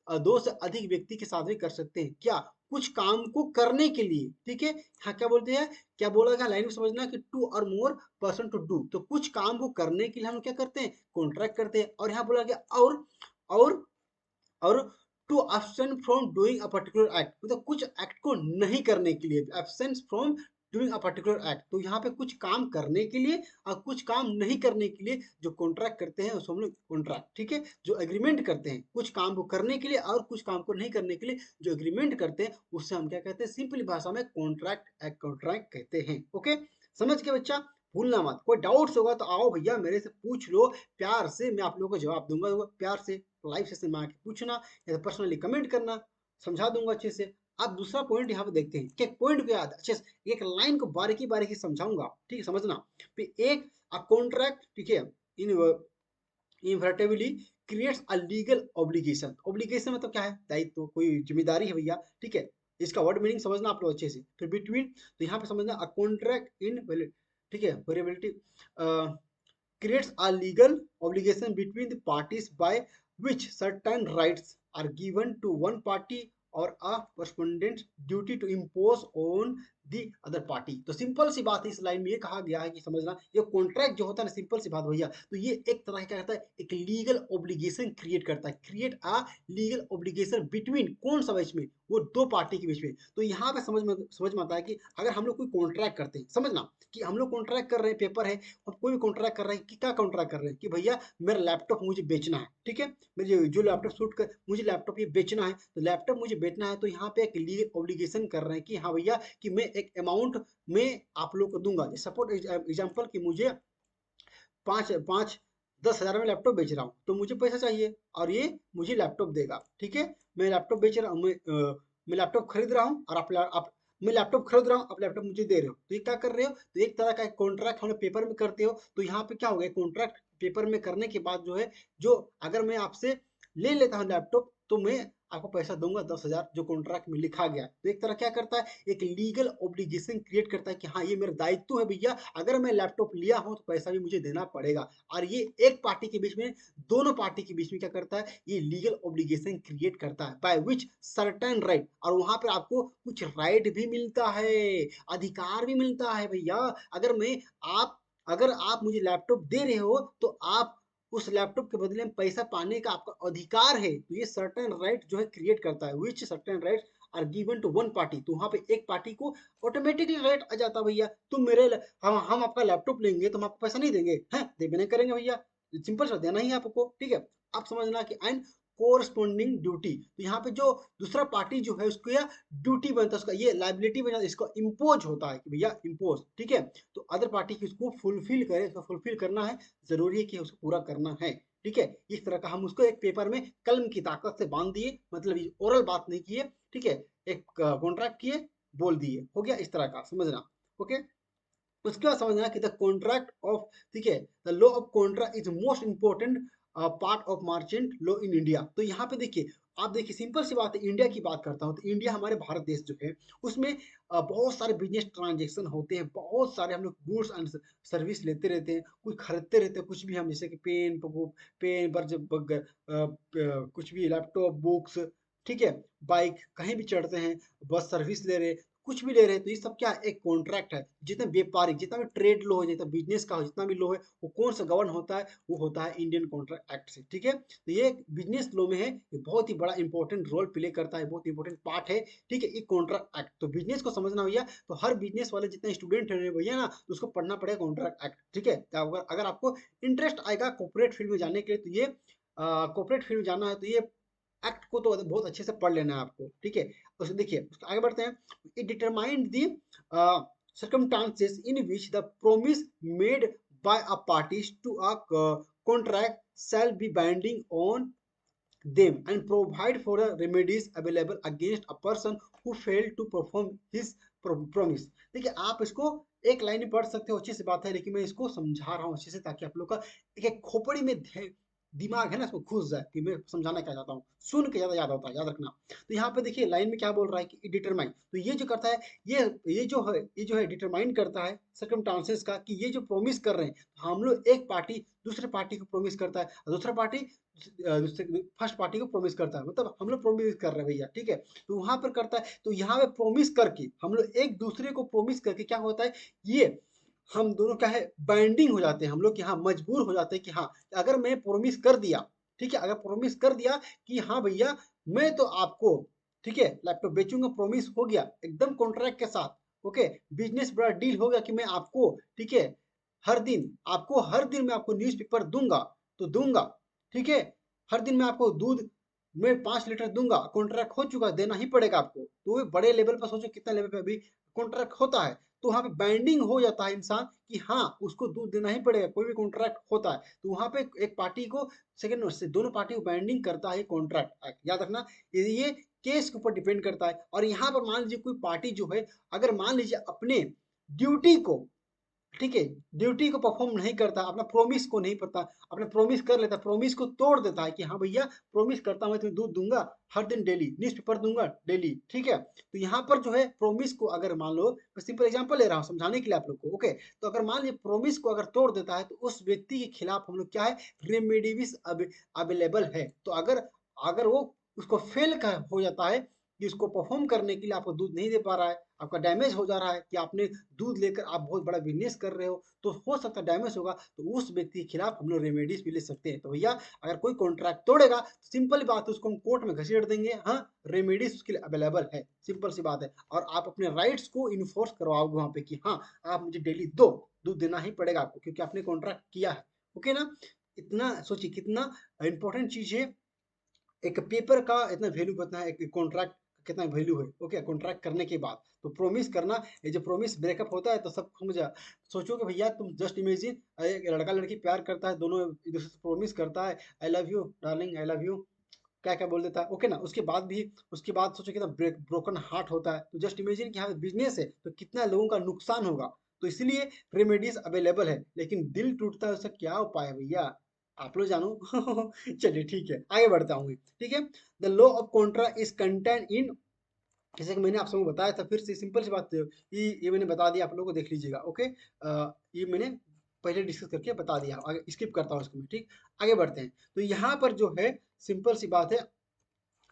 दो से अधिक व्यक्ति के साथ भी कर सकते हैं, क्या, कुछ काम को करने के लिए, ठीक है। हाँ क्या बोलते हैं, क्या बोला गया लाइन में समझना कि टू और मोर पर्सन टू डू, तो कुछ काम को करने के लिए हम क्या करते हैं, कॉन्ट्रैक्ट करते हैं, और यहाँ बोला गया और और to abstain from doing a particular act, मतलब कुछ एक्ट को नहीं करने के लिए, absence from doing a particular act, तो यहाँ पे कुछ काम करने के लिए और कुछ काम नहीं करने के लिए जो कॉन्ट्रैक्ट करते हैं उसको हम लोग कॉन्ट्रैक्ट, ठीक है, जो एग्रीमेंट करते हैं कुछ काम को करने के लिए और कुछ काम को नहीं करने के लिए जो एग्रीमेंट करते हैं उससे हम क्या कहते हैं, सिंपली भाषा में कॉन्ट्रैक्ट कॉन्ट्रैक्ट कहते हैं, ओके। समझ के बच्चा, भूलना मत, कोई डाउट्स होगा तो आओ भैया मेरे से पूछ लो, प्यार से मैं आप लोगों को जवाब दूंगा, प्यार से लाइव सेशन में आके पूछना या पर्सनली कमेंट करना, समझा दूंगा अच्छे से। अब दूसरा पॉइंट यहाँ पे देखते हैं, कि पॉइंट को याद अच्छे से, एक लाइन को बारीकी बारीकी समझाऊंगा, ठीक है, समझना, फिर एक कॉन्ट्रैक्ट, ठीक है, in invariably creates a legal obligation, obligation मतलब क्या है, दायित्व, कोई जिम्मेदारी है भैया, ठीक है, इसका वर्ड मीनिंग समझना आप लोग अच्छे से, फिर बिटवीन, तो यहाँ पे समझना अ कॉन्ट्रैक्ट इन, ठीक है, variability creates a legal obligation between the parties by which certain rights are given to one party और a correspondent duty to impose on the other party, तो सिंपल सी बात है, इस लाइन में ये कहा गया है कि समझना, ये कॉन्ट्रैक्ट जो होता है ना, सिंपल सी बात भैया, तो ये एक तरह का क्या कहता है, एक लीगल ऑब्लिगेशन क्रिएट करता है, create a legal obligation between, कौन सा बीच में, वो दो पार्टी के बीच में, तो यहाँ पे समझ में आता है कि अगर हम लोग कोई कॉन्ट्रैक्ट करते हैं, समझना कि हम लोग कॉन्ट्रैक्ट कर रहे हैं, पेपर है, और कोई भी कॉन्ट्रैक्ट कर रहे हैं कि क्या कॉन्ट्रैक्ट कर रहे हैं कि भैया मेरा लैपटॉप मुझे बेचना है, ठीक है, मेरे जो लैपटॉप सूट कर मुझे लैपटॉप ये बेचना है, तो लैपटॉप मुझे बेचना है, तो यहाँ पे एक लीगल ऑब्लिगेशन कर रहे हैं कि हाँ भैया कि मैं एक अमाउंट में आप लोग को दूंगा, सपोज एग्जाम्पल कि मुझे पाँच पाँच 10,000 में लैपटॉप बेच रहा हूँ, तो मुझे पैसा चाहिए और ये मुझे लैपटॉप देगा। ठीक है, मैं लैपटॉप बेच रहा हूँ, मैं लैपटॉप खरीद रहा हूँ और आप मैं लैपटॉप खरीद रहा हूँ, आप लैपटॉप मुझे दे रहे हो, तो ये क्या कर रहे हो, तो एक तरह का कॉन्ट्रैक्ट हम लोग पेपर में करते हो। तो यहाँ पे क्या हो गया, कॉन्ट्रैक्ट पेपर में करने के बाद जो है, जो अगर मैं आपसे ले लेता हूँ लैपटॉप, तो मैं आपको पैसा दूंगा 10,000, जो कॉन्ट्रैक्ट में लिखा गया है। तो एक तरह क्या करता है, एक लीगल ऑब्लिगेशन क्रिएट करता है कि हाँ ये मेरा दायित्व है भैया, अगर मैं लैपटॉप लिया हूँ तो पैसा भी मुझे देना पड़ेगा। और ये एक पार्टी के बीच में, दोनों पार्टी के बीच में क्या करता है, ये लीगल ऑब्लिगेशन क्रिएट करता है, बाय विच सर्टेन राइट, और वहां पर आपको कुछ राइट भी मिलता है, अधिकार भी मिलता है भैया। अगर मैं आप अगर आप मुझे लैपटॉप दे रहे हो, तो आप उस लैपटॉप के बदले में पैसा पाने का आपका अधिकार है। तो ये सर्टेन राइट जो है क्रिएट करता है, which certain right are given to one party. तो वहां पे एक पार्टी को ऑटोमेटिकली राइट आ जाता है भैया, तुम मेरे हम आपका लैपटॉप लेंगे तो हम आपको पैसा नहीं देंगे, हैं देवे नहीं करेंगे भैया, सिंपल सा देना ही है आपको। ठीक है, आप समझना कि एंड कोरस्पोंडिंग ड्यूटी, तो यहाँ पे जो दूसरा पार्टी जो है उसको यह ड्यूटी बनता है, उसका ये लाइबिलिटी बन जाता है, इसको इम्पोज होता है कि भैया इम्पोज। ठीक है, तो अदर पार्टी की उसको फुलफिल करे, उसको फुलफिल करना है, जरूरी है कि उसको पूरा करना है। ठीक है, इस तरह का हम उसको एक पेपर में कलम की ताकत से बांध दिए, मतलब ओरल बात नहीं किए। ठीक है, एक कॉन्ट्रैक्ट किए, बोल दिए, हो गया, इस तरह का समझना। ओके, उसके बाद समझना कि द कॉन्ट्रैक्ट ऑफ, ठीक है, the law of contract is most important part of merchant law in India. तो यहाँ पे देखिए, आप देखिए सिंपल सी बात है, इंडिया की बात करता हूँ तो इंडिया हमारे भारत देश जो है, उसमें बहुत सारे बिजनेस ट्रांजेक्शन होते हैं, बहुत सारे हम लोग गुड्स एंड सर्विस लेते रहते हैं, कुछ खरीदते रहते हैं, कुछ भी हम, जैसे कि पेन कुछ भी, लैपटॉप, बुक्स, ठीक है, बाइक, कहीं भी चढ़ते हैं, बस सर्विस ले रहे, कुछ भी ले रहे हैं, तो ये सब क्या है, एक कॉन्ट्रैक्ट है। जितना व्यापारिक, जितना भी ट्रेड लो हो, जितना बिजनेस का हो, जितना भी लो है, वो कौन सा गवर्न होता है, वो होता है इंडियन कॉन्ट्रैक्ट एक्ट से। ठीक है, तो ये बिजनेस लो में है, ये बहुत ही बड़ा इंपॉर्टेंट रोल प्ले करता है, बहुत इंपॉर्टेंट पार्ट है। ठीक है, ये कॉन्ट्रैक्ट एक्ट, तो बिजनेस को समझना भैया, तो हर बिजनेस वाले जितने स्टूडेंट है भैया ना, तो उसको पढ़ना पड़ेगा कॉन्ट्रैक्ट एक्ट। ठीक है, तो अगर आपको इंटरेस्ट आएगा कॉर्पोरेट फील्ड में जाने के लिए, तो ये कॉर्पोरेट फील्ड में जाना है, तो ये एक्ट को तो बहुत अच्छे से पढ़ लेना है आपको। ठीक है, तो देखिए आगे बढ़ते हैं। It determined the circumstances in which the promise made by a parties to a contract shall be binding on them and provide for the remedies available against a person who failed to perform his promise। देखिए, आप इसको एक line में पढ़ सकते हो, अच्छी सी बात है, लेकिन मैं इसको समझा रहा हूँ अच्छे से, ताकि आप लोग का एक खोपड़ी में दिमाग है ना, इसको घुस जाए कि मैं समझाना क्या चाहता हूँ, सुन के ज्यादा याद होता है, याद रखना। तो यहाँ पे देखिए लाइन में क्या बोल रहा है कि डिटरमाइन, तो ये जो करता है, ये जो है डिटरमाइन करता है सर्कमस्टांसेस का, कि ये जो प्रॉमिस कर रहे हैं, हम लोग, एक पार्टी दूसरे पार्टी को प्रॉमिस करता है, और दूसरा पार्टी फर्स्ट पार्टी को प्रॉमिस करता है, मतलब हम लोग प्रॉमिस कर रहे हैं भैया। ठीक है, तो वहां पर करता है, तो यहाँ पे प्रॉमिस करके हम लोग एक दूसरे को प्रॉमिस करके क्या होता है, ये हम दोनों क्या है, बाइंडिंग हो जाते हैं हम लोग, कि हाँ मजबूर हो जाते हैं कि हाँ, अगर मैं प्रॉमिस कर दिया, ठीक है, अगर प्रॉमिस कर दिया कि हाँ भैया मैं तो आपको, ठीक है, लैपटॉप बेचूंगा, प्रॉमिस हो गया एकदम कॉन्ट्रैक्ट के साथ। ओके, बिजनेस बड़ा डील हो गया कि मैं आपको, ठीक है, हर दिन मैं आपको न्यूज़पेपर दूंगा, तो दूंगा। ठीक है, हर दिन मैं आपको दूध, मैं 5 लीटर दूंगा, कॉन्ट्रैक्ट हो चुका, देना ही पड़ेगा आपको। तो वो बड़े लेवल पर सोचो कितना लेवल पे अभी कॉन्ट्रैक्ट होता है, तो वहाँ पे बाइंडिंग हो जाता है इंसान कि हाँ उसको दूध देना ही पड़ेगा, कोई भी कॉन्ट्रैक्ट होता है, तो वहाँ पे एक पार्टी को, सेकंड से दोनों पार्टी को बाइंडिंग करता है कॉन्ट्रैक्ट एक्ट, याद रखना। ये केस के ऊपर डिपेंड करता है। और यहाँ पर मान लीजिए कोई पार्टी जो है, अगर मान लीजिए अपने ड्यूटी को, ठीक है, ड्यूटी को परफॉर्म नहीं करता, अपना प्रोमिस को नहीं पता, अपना प्रोमिस कर लेता, प्रोमिस को तोड़ देता है कि हाँ भैया प्रोमिस करता हूँ मैं तुम्हें दूध दूंगा, हर दिन डेली न्यूज़पेपर दूंगा डेली। ठीक है, तो यहाँ पर जो है प्रोमिस को, अगर मान लो, मैं सिंपल एग्जांपल ले रहा हूँ समझाने के लिए आप लोग को। ओके, तो अगर मान लीजिए प्रोमिस को अगर तोड़ देता है, तो उस व्यक्ति के खिलाफ हम लोग क्या है, रेमेडीज अवेलेबल है। तो अगर अगर वो उसको फेल हो जाता है कि उसको परफॉर्म करने के लिए आपको दूध नहीं दे पा रहा है, आपका डैमेज हो जा रहा है, कि आपने दूध लेकर आप बहुत बड़ा बिजनेस कर रहे हो, तो हो सकता है डैमेज होगा, तो उस व्यक्ति के खिलाफ हम लोग रेमेडीज भी ले सकते हैं। तो भैया अगर कोई कॉन्ट्रैक्ट तोड़ेगा, तो सिंपल बात है, उसको हम कोर्ट में घसीट देंगे, हाँ रेमेडीज उसके लिए अवेलेबल है, सिंपल सी बात है। और आप अपने राइट्स को इन्फोर्स करवाओगे वहां पे कि हाँ आप मुझे डेली दो, दूध देना ही पड़ेगा आपको, क्योंकि आपने कॉन्ट्रैक्ट किया है। ओके ना, इतना सोचिए कितना इंपॉर्टेंट चीज है, एक पेपर का इतना वैल्यू बताना है, एक कॉन्ट्रैक्ट कितना वैल्यू है। ओके, कॉन्ट्रैक्ट करने के बाद तो प्रॉमिस करना, ये जो प्रॉमिस ब्रेकअप होता है तो सब समझ सोचो कि भैया तुम जस्ट इमेजिन एक लड़का लड़की प्यार करता है, दोनों एक दूसरे से प्रॉमिस करता है, I love you darling, I love you, क्या क्या बोल देता है। ओके ना, उसके बाद सोचो कितना ब्रोकन हार्ट होता है। तो जस्ट इमेजिन कि यहाँ बिजनेस है तो कितना लोगों का नुकसान होगा। तो इसलिए रेमेडीज अवेलेबल है, लेकिन दिल टूटता है उसका क्या उपाय है भैया, आप लोग जानो। चलिए ठीक है, आगे बढ़ता हूँ। ठीक है, the law of Contra is content in, जैसे कि मैंने आप सबको बताया था, फिर से सिंपल सी बात, ये मैंने बता दिया, आप लोगों को देख लीजिएगा। ओके, ये मैंने पहले डिस्कस करके बता दिया, आगे स्किप करता हूँ इसको मैं। ठीक, आगे बढ़ते हैं। तो यहाँ पर जो है सिंपल सी बात है,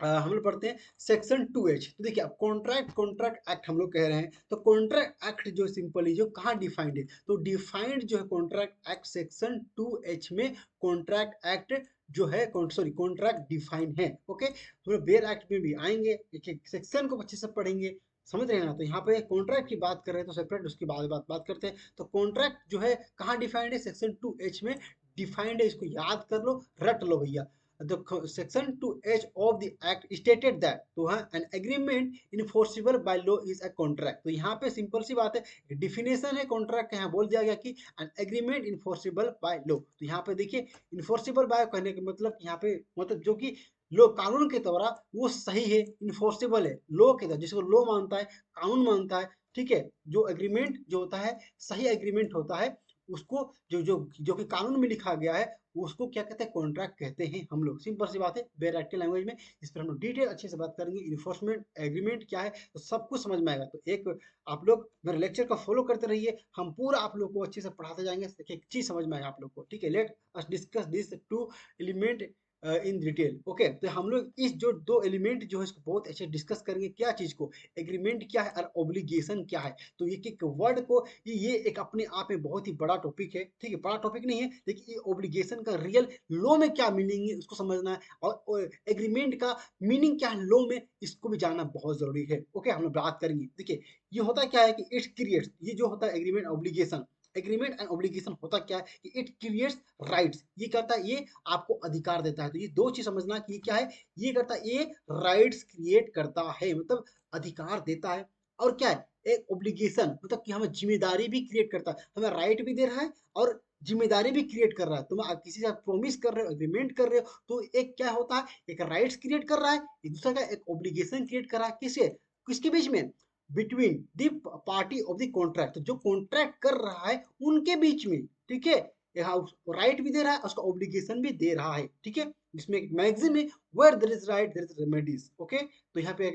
हम लोग पढ़ते हैं सेक्शन 2H। तो देखिए, अब कॉन्ट्रैक्ट एक्ट हम लोग कह रहे हैं, तो कॉन्ट्रैक्ट एक्ट जो सिंपली जो कहाँ डिफाइंड है, तो डिफाइंड जो है कॉन्ट्रैक्ट एक्ट सेक्शन 2H में। कॉन्ट्रैक्ट एक्ट जो है, सॉरी, कॉन्ट्रैक्ट डिफाइंड है। ओके, तो बेयर एक्ट में भी आएंगे, एक एक सेक्शन को अच्छे से पढ़ेंगे, समझ रहे हैं ना। तो यहाँ पे कॉन्ट्रैक्ट की बात कर रहे हैं तो सेपरेट उसकी बाद बात करते हैं। तो कॉन्ट्रैक्ट जो है कहाँ डिफाइंड है, सेक्शन 2H में डिफाइंड है, इसको याद कर लो, रट लो भैया। The section 2H of the act stated that तो हाँ, an agreement enforceable by law is a contract। तो यहाँ पे सिंपल सी बात है, डिफिनेशन है कॉन्ट्रैक्ट का, यहाँ बोल दिया गया कि an agreement enforceable by law। तो यहाँ पे देखिए, enforceable by कहने का मतलब यहाँ पे मतलब जो कि लो कानून के द्वारा वो सही है, इन्फोर्सेबल है लो के द्वारा, जिसको लो मानता है, कानून मानता है। ठीक है, जो एग्रीमेंट जो होता है सही एग्रीमेंट होता है, उसको जो जो जो कि कानून में लिखा गया है उसको क्या कहते हैं, कॉन्ट्रैक्ट कहते हैं हम लोग। सिंपल सी बात है, बेराइटल लैंग्वेज में इस पर हम लोग डिटेल अच्छे से बात करेंगे। इन्फोर्समेंट एग्रीमेंट क्या है तो सब कुछ समझ में आएगा। तो एक आप लोग मेरे लेक्चर का फॉलो करते रहिए, हम पूरा आप लोग को अच्छे से पढ़ाते जाएंगे, एक चीज समझ में आएगा आप लोग को। ठीक है, let us discuss this two element in detail. Okay, तो हम लोग इस जो दो एलिमेंट जो है इसको बहुत अच्छे डिस्कस करेंगे, क्या चीज को, एग्रीमेंट क्या है और ऑब्लिगेशन क्या है। तो एक एक वर्ड को, ये एक अपने आप में बहुत ही बड़ा टॉपिक है। ठीक है, बड़ा टॉपिक नहीं है, लेकिन ये ऑब्लिगेशन का रियल लॉ में क्या मीनिंग है उसको समझना है, और एग्रीमेंट का मीनिंग क्या है लॉ में, इसको भी जानना बहुत जरूरी है। ओके, हम लोग बात करेंगे। देखिए, ये होता क्या है कि इट क्रिएट्स, ये जो होता है agreement obligation, agreement and obligation होता क्या है कि इट क्रिएट्स राइट्स, ये करता है, ये आपको अधिकार देता है। तो ये दो चीज समझना कि ये क्या है, ये करता है, ये राइट्स क्रिएट करता है, मतलब अधिकार देता है। और क्या है, एक ऑब्लिगेशन मतलब कि हमें जिम्मेदारी भी क्रिएट करता है, हमें राइट भी दे रहा है और जिम्मेदारी भी क्रिएट कर रहा है। तुम किसी से प्रोमिस कर रहे हो, एग्रीमेंट कर रहे हो, तो एक क्या होता है, एक राइट्स क्रिएट कर रहा है, एक दूसरा का एक ऑब्लिगेशन क्रिएट कर रहा है। किससे, किसके बीच में, between the party of the contract, जो कॉन्ट्रैक्ट कर रहा है उनके बीच में। ठीक है, यहाँ राइट भी दे रहा है, उसका ऑब्लिगेशन भी दे रहा है। ठीक है, इसमें मैगजीन में where there is right there is remedies. Okay, तो यहाँ पे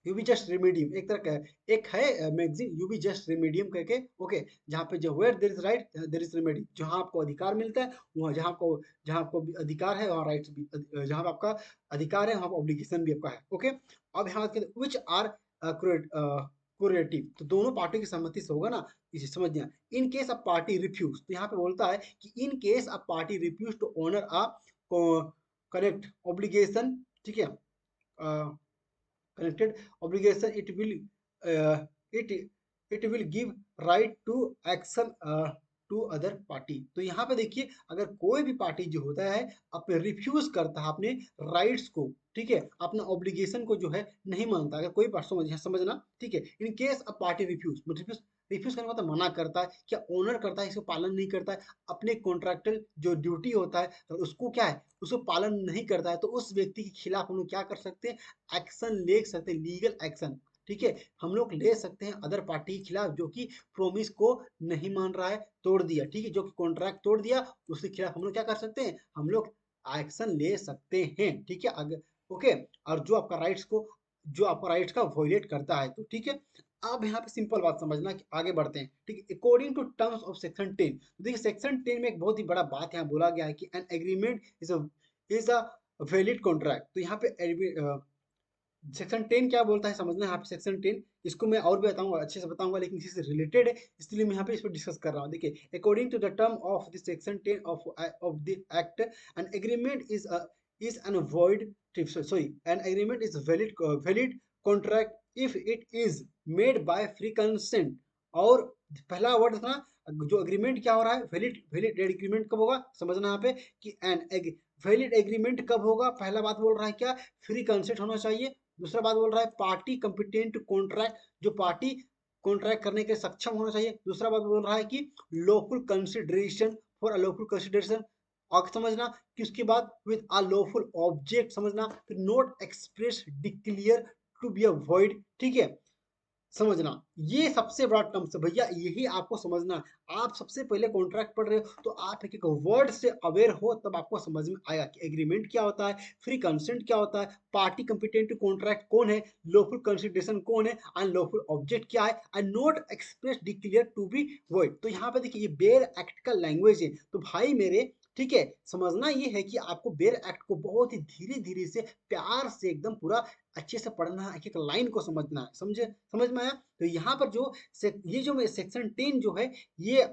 यूबी जस्ट रेमेडियम एक तरह का एक है मैगजीन, यूबी जस्ट रेमेडियम कह के। ओके, जहाँ पे जो where there is right there is remedy, जहाँ आपको अधिकार मिलता है वहाँ, जहाँ आपको अधिकार है वहाँ राइट्स भी, जहाँ पे आपका अधिकार है वहाँ पर ऑब्लिगेशन भी आपका है। ओके, अब यहाँ विच आर क्यूरेटिव, तो दोनों पार्टी की सहमति से होगा ना, इसे समझना। In case of party refuse, तो यहाँ पे बोलता है कि in case of party refuse to honour a correct obligation. ठीक है, connected obligation, uh, it it will give right to action to other party. तो यहाँ पे देखिए, अगर कोई भी पार्टी जो होता है अपने रिफ्यूज करता है अपने राइट्स को, ठीक है, अपना ऑब्लिगेशन को जो है नहीं मानता, अगर कोई पार्टी समझना। ठीक है, in case a party refuse, refuse करने का मतलब मना करता है, क्या ओनर करता है इसको पालन नहीं करता है, अपने कॉन्ट्रैक्टल जो ड्यूटी होता है तो उसको क्या है, उसको पालन नहीं करता है, तो उस व्यक्ति के खिलाफ हम लोग क्या कर सकते हैं, एक्शन ले सकते हैं, लीगल एक्शन। ठीक है, हम लोग ले सकते हैं अदर पार्टी के खिलाफ जो कि प्रोमिस को नहीं मान रहा है, तोड़ दिया। ठीक है, जो कि कॉन्ट्रैक्ट तोड़ दिया, उसके खिलाफ हम लोग क्या कर सकते हैं, हम लोग एक्शन ले सकते हैं। ठीक है, अगर ओके, और जो आपका राइट्स का वॉयलेट करता है तो। ठीक है, अब यहाँ पे सिंपल बात समझना कि आगे बढ़ते हैं। ठीक है, according to terms of section 10, देखिए सेक्शन 10 में एक बहुत ही बड़ा बात यहाँ बोला गया है कि N agreement is a valid contract. तो यहाँ पे सेक्शन 10 क्या बोलता है समझना है यहाँ पे। सेक्शन 10 इसको मैं और भी बताऊंगा, अच्छे से बताऊंगा, लेकिन इसी से रिलेटेड है, इसलिए मैं यहाँ पे इस पर डिस्कस कर रहा हूँ। देखिए, according to the term of the section 10 of the act, an agreement is an void, sorry, an agreement is valid contract if it is made by free consent. और पहला वर्ड था, जो एग्रीमेंट क्या हो रहा है, वैलिड वैलिड एग्रीमेंट कब होगा समझना यहाँ पे कि एन वैलिड एग्रीमेंट कब होगा, पहला बात बोल रहा है क्या, फ्री कंसेंट होना चाहिए, दूसरा बात बोल रहा है पार्टी कॉम्पिटेंट कॉन्ट्रैक्ट, जो पार्टी कॉन्ट्रैक्ट करने के सक्षम होना चाहिए। दूसरा बात बोल रहा है कि lawful consideration for a lawful consideration, और समझना कि उसके बाद विद अ लॉफुल ऑब्जेक्ट समझना, फिर not express declare to be a void, ठीक है, समझना। ये सबसे बड़ा टर्म्स है भैया, यही आपको समझना है। आप सबसे पहले कॉन्ट्रैक्ट पढ़ रहे हो तो आप एक एक वर्ड से अवेयर हो, तब आपको समझ में आएगा कि एग्रीमेंट क्या होता है, फ्री कंसेंट क्या होता है, पार्टी कंपिटेंट कॉन्ट्रैक्ट कौन है, लॉफुल कंसिडरेशन कौन है, एंड लॉफुल ऑब्जेक्ट क्या है, and not express declare to be void. तो यहाँ पे देखिए ये बेयर एक्ट का लैंग्वेज है। तो भाई मेरे, ठीक है, समझना ये है कि आपको बेयर एक्ट को बहुत ही धीरे धीरे से प्यार से एकदम पूरा अच्छे से पढ़ना है, एक एक लाइन को समझना है, समझे, समझ में आया। तो यहाँ पर जो ये जो सेक्शन 10 जो है, ये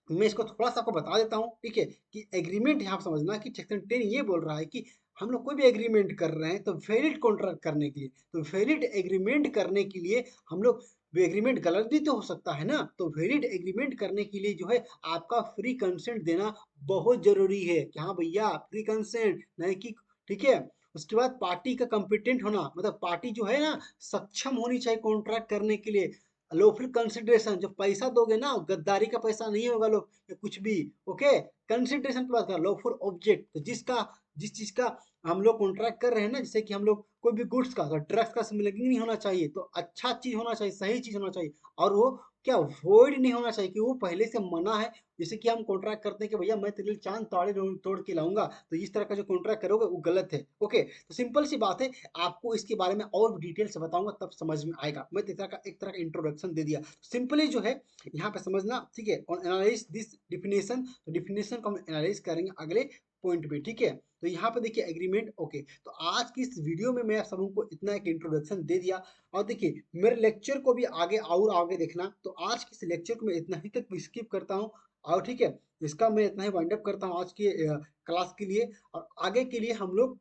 मैं इसको थोड़ा सा आपको बता देता हूँ, ठीक है, कि एग्रीमेंट यहाँ समझना कि सेक्शन 10 ये बोल रहा है कि हम लोग कोई भी एग्रीमेंट कर रहे हैं तो वैलिड कॉन्ट्रैक्ट करने के लिए, तो वैलिड एग्रीमेंट करने के लिए हम लोग, एग्रीमेंट गलत भी तो हो सकता है ना, तो वैलिड एग्रीमेंट करने के लिए जो है आपका फ्री कंसेंट देना बहुत जरूरी है कि हाँ भैया फ्री कंसेंट नहीं कि, ठीक है। उसके बाद पार्टी का कंपिटेंट होना, मतलब पार्टी जो है ना सक्षम होनी चाहिए कॉन्ट्रैक्ट करने के लिए। लॉफुल कंसिडरेशन, जो पैसा दोगे ना गद्दारी का पैसा नहीं होगा लोग या कुछ भी, ओके। कंसिडरेशन की बात कर, लॉफुल ऑब्जेक्ट, तो जिसका जिस चीज का हम लोग कॉन्ट्रैक्ट कर रहे हैं ना, जैसे कि हम लोग कोई भी गुड्स का, ड्रग्स का स्मगलिंग नहीं होना चाहिए, तो अच्छा चीज होना चाहिए, सही चीज होना चाहिए, और वो क्या वॉइड नहीं होना चाहिए कि वो पहले से मना है। जैसे कि हम कॉन्ट्रैक्ट करते हैं कि भैया मैं तेरे लिए चांद ताड़े तोड़ के लाऊंगा, तो इस तरह का जो कॉन्ट्रैक्ट करोगे वो गलत है, ओके। तो सिंपल सी बात है, आपको इसके बारे में और डिटेल से बताऊंगा तब समझ में आएगा। मैं एक तरह का इंट्रोडक्शन दे दिया, सिंपली जो है यहाँ पे समझना, ठीक है। और एनालाइज दिस डिफिनेशन, तो डिफिनेशन को हम एनालाइज करेंगे अगले पॉइंट पे, ठीक है। तो यहाँ पे देखिए एग्रीमेंट, ओके। तो आज की इस वीडियो में मैं आप सबको इतना एक इंट्रोडक्शन दे दिया। और देखिए मेरे लेक्चर को भी आगे और आगे देखना, तो आज के इस लेक्चर को मैं इतना ही तक स्किप करता हूँ, और ठीक है, इसका मैं इतना ही वाइंड अप करता हूँ आज के क्लास के लिए। और आगे के लिए हम लोग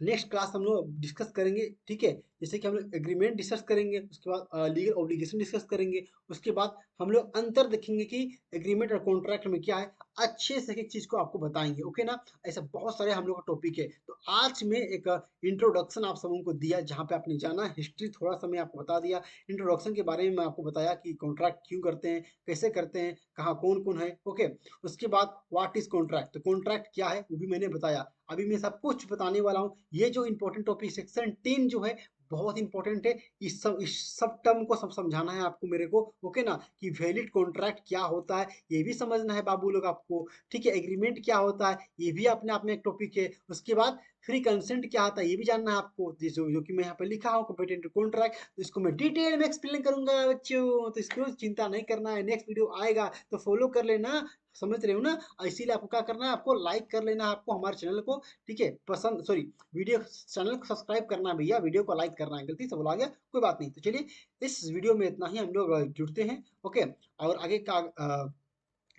नेक्स्ट क्लास हम लोग डिस्कस करेंगे, ठीक है। जैसे कि हम लोग एग्रीमेंट डिस्कस करेंगे, उसके बाद लीगल ऑब्लिगेशन डिस्कस करेंगे, उसके बाद हम लोग अंतर देखेंगे कि एग्रीमेंट और कॉन्ट्रैक्ट में क्या है, अच्छे से एक चीज को आपको बताएंगे, ओके ना। ऐसा बहुत सारे हम लोग का टॉपिक है। तो आज में एक इंट्रोडक्शन आप सबों को दिया, जहाँ पे आपने जाना हिस्ट्री थोड़ा सा मैं आपको बता दिया, इंट्रोडक्शन के बारे में मैं आपको बताया कि कॉन्ट्रैक्ट क्यों करते हैं, कैसे करते हैं, कहाँ कौन कौन है, ओके। उसके बाद व्हाट इज कॉन्ट्रैक्ट, तो कॉन्ट्रैक्ट क्या है वो भी मैंने बताया। अभी मैं सब कुछ बताने वाला हूँ। ये जो इंपॉर्टेंट टॉपिक सेक्शन 10 जो है बहुत इंपॉर्टेंट है। इस सब टर्म को सब समझाना है आपको मेरे को, ओके ना, कि वैलिड कॉन्ट्रैक्ट क्या होता है ये भी समझना है बाबू लोग आपको, ठीक है। एग्रीमेंट क्या होता है ये भी अपने आप में एक टॉपिक है। उसके बाद फ्री कंसेंट क्या होता है ये भी जानना है आपको, जो कि मैं यहाँ पे लिखा हूँ कॉम्पिटेंट कॉन्ट्रैक्ट, तो इसको मैं डिटेल में एक्सप्लेन करूंगा बच्चों, तो इसको चिंता नहीं करना है। नेक्स्ट वीडियो आएगा तो फॉलो कर लेना, समझ रहे हो ना। इसीलिए आपको क्या करना है, आपको लाइक कर लेना है, आपको हमारे चैनल को, ठीक है, पसंद, सॉरी, वीडियो चैनल को सब्सक्राइब करना है भैया, वीडियो को लाइक करना है, गलती से बोला गया, कोई बात नहीं। तो चलिए इस वीडियो में इतना ही हम लोग जुड़ते हैं, ओके। और आगे का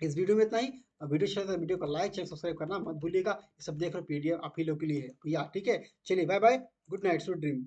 इस वीडियो में इतना ही। वीडियो शेयर वीडियो को लाइक चैनल सब्सक्राइब करना मत भूलिएगा। ये सब देख रहे हो पीडीएफ आप ही लोग के लिए है भैया, ठीक है। चलिए bye bye, good night, sweet dream.